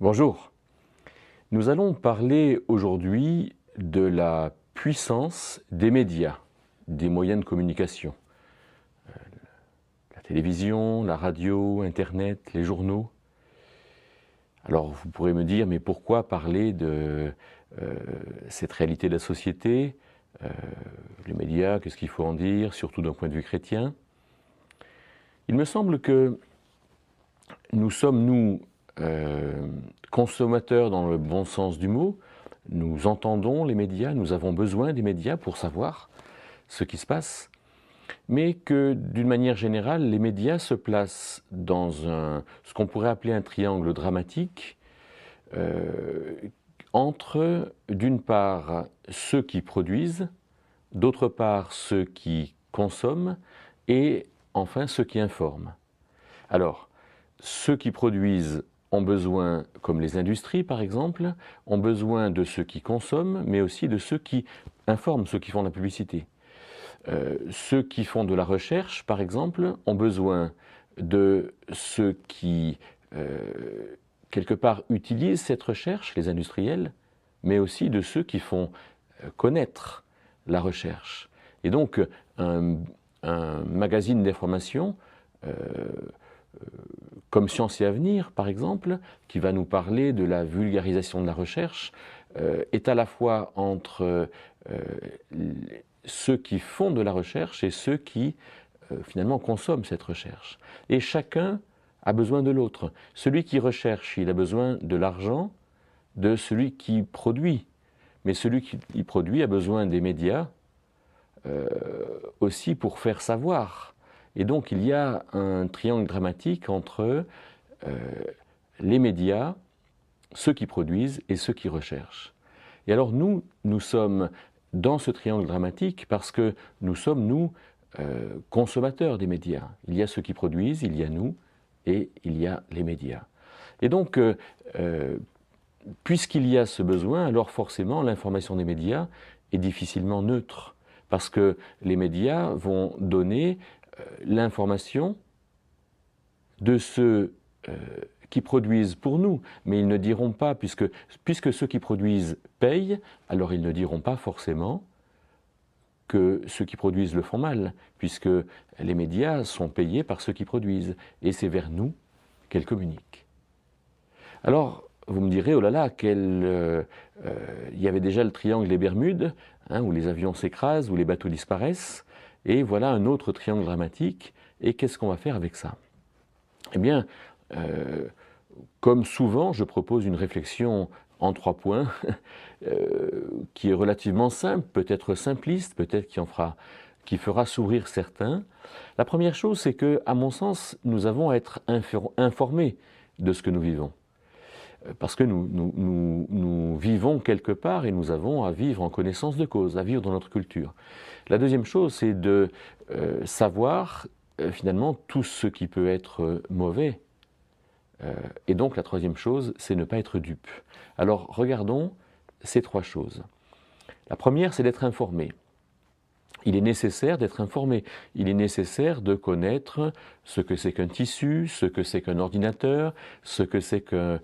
Bonjour. Nous allons parler aujourd'hui de la puissance des médias, des moyens de communication. La télévision, la radio, Internet, les journaux. Alors vous pourrez me dire, mais pourquoi parler de cette réalité de la société, les médias, qu'est-ce qu'il faut en dire, surtout d'un point de vue chrétien? Il me semble que nous sommes, nous, consommateurs dans le bon sens du mot, nous entendons les médias, nous avons besoin des médias pour savoir ce qui se passe, mais que d'une manière générale, les médias se placent dans ce qu'on pourrait appeler un triangle dramatique entre, d'une part, ceux qui produisent, d'autre part, ceux qui consomment, et enfin, ceux qui informent. Alors, ceux qui produisent ont besoin, comme les industries par exemple, ont besoin de ceux qui consomment, mais aussi de ceux qui informent, ceux qui font de la publicité. Ceux qui font de la recherche, par exemple, ont besoin de ceux qui, quelque part, utilisent cette recherche, les industriels, mais aussi de ceux qui font connaître la recherche. Et donc, un magazine d'information comme Science et Avenir, par exemple, qui va nous parler de la vulgarisation de la recherche, est à la fois entre ceux qui font de la recherche et ceux qui, finalement, consomment cette recherche. Et chacun a besoin de l'autre. Celui qui recherche, il a besoin de l'argent de celui qui produit. Mais celui qui produit a besoin des médias aussi pour faire savoir. Et donc il y a un triangle dramatique entre les médias, ceux qui produisent et ceux qui recherchent. Et alors nous sommes dans ce triangle dramatique parce que nous sommes, nous, consommateurs des médias. Il y a ceux qui produisent, il y a nous, et il y a les médias. Et donc, puisqu'il y a ce besoin, alors forcément l'information des médias est difficilement neutre, parce que les médias vont donner l'information de ceux qui produisent pour nous, mais ils ne diront pas, puisque ceux qui produisent payent, alors ils ne diront pas forcément que ceux qui produisent le font mal, puisque les médias sont payés par ceux qui produisent, et c'est vers nous qu'elles communiquent. Alors, vous me direz, oh là là, il y avait déjà le triangle des Bermudes, où les avions s'écrasent, où les bateaux disparaissent, et voilà un autre triangle dramatique, et qu'est-ce qu'on va faire avec ça? Eh bien, comme souvent, je propose une réflexion en 3 points, qui est relativement simple, peut-être simpliste, peut-être qui fera sourire certains. La première chose, c'est que, à mon sens, nous avons à être informés de ce que nous vivons. Parce que nous vivons quelque part et nous avons à vivre en connaissance de cause, à vivre dans notre culture. La deuxième chose, c'est de savoir finalement tout ce qui peut être mauvais. Et donc la troisième chose, c'est ne pas être dupe. Alors regardons ces 3 choses. La première, c'est d'être informé. Il est nécessaire d'être informé. Il est nécessaire de connaître ce que c'est qu'un tissu, ce que c'est qu'un ordinateur, ce que c'est qu'un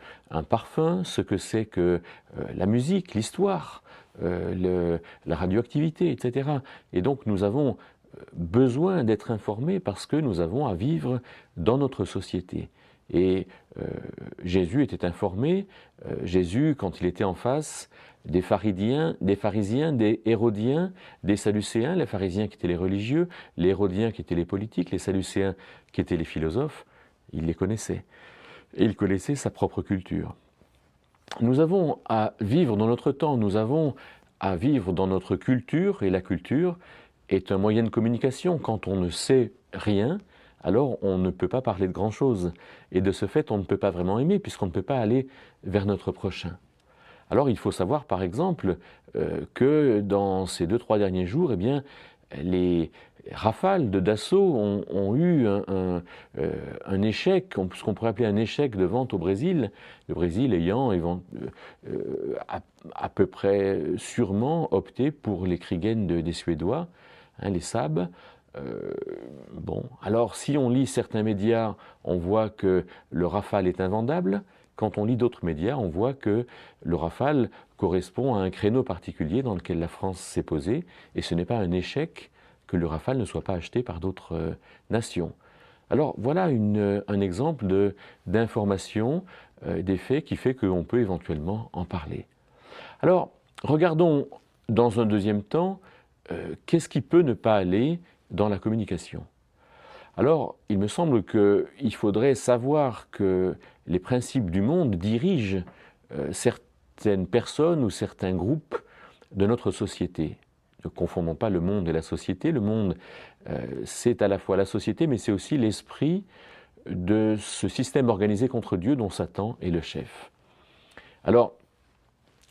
parfum, ce que c'est que la musique, l'histoire, la radioactivité, etc. Et donc nous avons besoin d'être informés parce que nous avons à vivre dans notre société. Et Jésus était informé. Jésus, quand il était en face des pharisiens, des hérodiens, des sadducéens, les pharisiens qui étaient les religieux, les hérodiens qui étaient les politiques, les sadducéens qui étaient les philosophes, il les connaissait. Et il connaissait sa propre culture. Nous avons à vivre dans notre temps, nous avons à vivre dans notre culture, et la culture est un moyen de communication. Quand on ne sait rien, alors on ne peut pas parler de grand-chose. Et de ce fait, on ne peut pas vraiment aimer, puisqu'on ne peut pas aller vers notre prochain. Alors il faut savoir par exemple que dans ces 2-3 derniers jours, eh bien, les rafales de Dassault ont eu un échec, ce qu'on pourrait appeler un échec de vente au Brésil, le Brésil ayant à peu près sûrement opté pour les Kriegen des Suédois, les Saab. Bon, alors si on lit certains médias, on voit que le Rafale est invendable, quand on lit d'autres médias, on voit que le Rafale correspond à un créneau particulier dans lequel la France s'est posée, et ce n'est pas un échec que le Rafale ne soit pas acheté par d'autres nations. Alors voilà un exemple d'information, des faits qui fait qu'on peut éventuellement en parler. Alors regardons dans un deuxième temps, qu'est-ce qui peut ne pas aller dans la communication? Alors, il me semble qu'il faudrait savoir que les principes du monde dirigent certaines personnes ou certains groupes de notre société. Ne confondons pas le monde et la société. Le monde, c'est à la fois la société, mais c'est aussi l'esprit de ce système organisé contre Dieu dont Satan est le chef. Alors,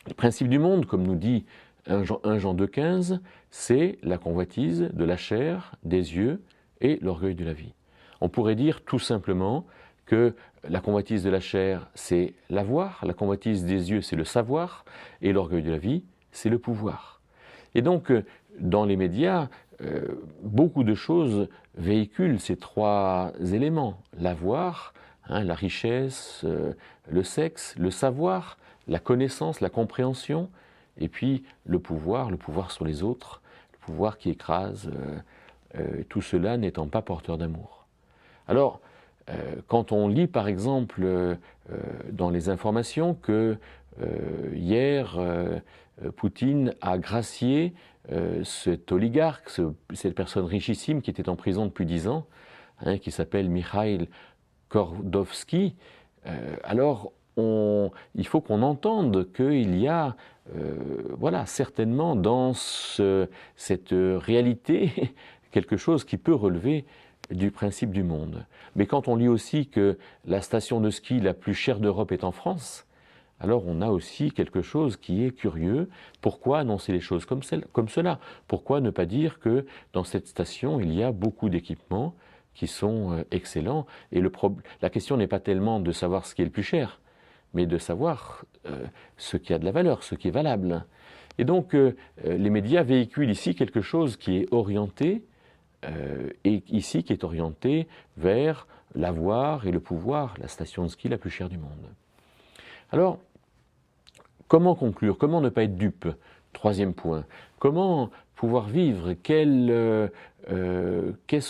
les principes du monde, comme nous dit 1 Jean 2,15, c'est la convoitise de la chair, des yeux et l'orgueil de la vie. On pourrait dire tout simplement que la convoitise de la chair, c'est l'avoir, la convoitise des yeux, c'est le savoir, et l'orgueil de la vie, c'est le pouvoir. Et donc, dans les médias, beaucoup de choses véhiculent ces trois éléments. L'avoir, la richesse, le sexe, le savoir, la connaissance, la compréhension, et puis le pouvoir sur les autres, le pouvoir qui écrase, tout cela n'étant pas porteur d'amour. Alors, quand on lit par exemple dans les informations que hier Poutine a gracié cet oligarque, cette personne richissime qui était en prison depuis 10 ans, qui s'appelle Mikhail Khodorkovsky, alors il faut qu'on entende qu'il y a certainement dans cette réalité quelque chose qui peut relever du principe du monde. Mais quand on lit aussi que la station de ski la plus chère d'Europe est en France, alors on a aussi quelque chose qui est curieux. Pourquoi annoncer les choses comme cela? Pourquoi ne pas dire que dans cette station, il y a beaucoup d'équipements qui sont excellents? Et la question n'est pas tellement de savoir ce qui est le plus cher, mais de savoir ce qui a de la valeur, ce qui est valable. Et donc, les médias véhiculent ici quelque chose qui est orienté, et ici qui est orienté vers l'avoir et le pouvoir, la station de ski la plus chère du monde. Alors, comment conclure? Comment ne pas être dupe? Troisième point. Comment pouvoir vivre? Qu'est-ce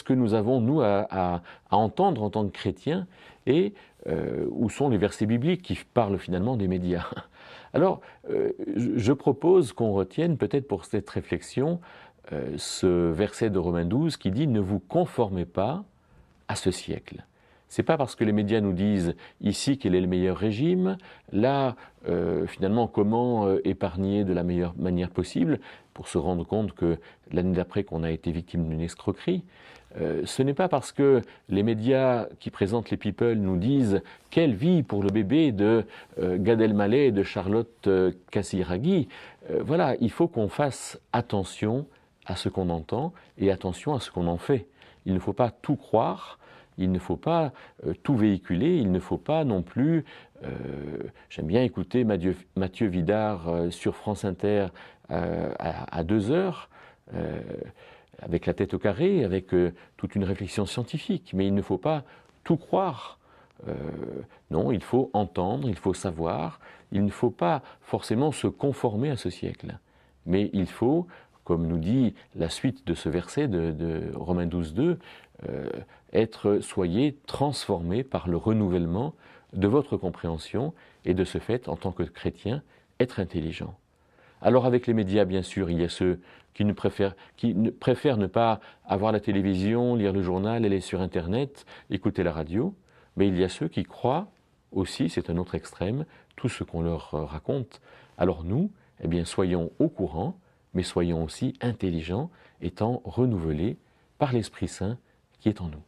que nous avons, nous, à entendre en tant que chrétiens? Et où sont les versets bibliques qui parlent finalement des médias? Alors, je propose qu'on retienne peut-être pour cette réflexion ce verset de Romains 12 qui dit « Ne vous conformez pas à ce siècle ». Ce n'est pas parce que les médias nous disent ici quel est le meilleur régime, là, finalement, comment épargner de la meilleure manière possible pour se rendre compte que l'année d'après qu'on a été victime d'une escroquerie. Ce n'est pas parce que les médias qui présentent les people nous disent quelle vie pour le bébé de Gad Elmaleh et de Charlotte Casiraghi. Voilà, il faut qu'on fasse attention à ce qu'on entend et attention à ce qu'on en fait. Il ne faut pas tout croire, il ne faut pas tout véhiculer, il ne faut pas non plus... J'aime bien écouter Mathieu Vidard sur France Inter à 2h, avec la tête au carré, avec toute une réflexion scientifique, mais il ne faut pas tout croire. Non, il faut entendre, il faut savoir, il ne faut pas forcément se conformer à ce siècle, mais il faut, comme nous dit la suite de ce verset de Romains 12, 2, soyez transformés par le renouvellement de votre compréhension et de ce fait, en tant que chrétien, être intelligent. Alors avec les médias, bien sûr, il y a ceux qui préfèrent ne pas avoir la télévision, lire le journal, aller sur Internet, écouter la radio, mais il y a ceux qui croient aussi, c'est un autre extrême, tout ce qu'on leur raconte. Alors nous, eh bien, soyons au courant, mais soyons aussi intelligents, étant renouvelés par l'Esprit Saint qui est en nous.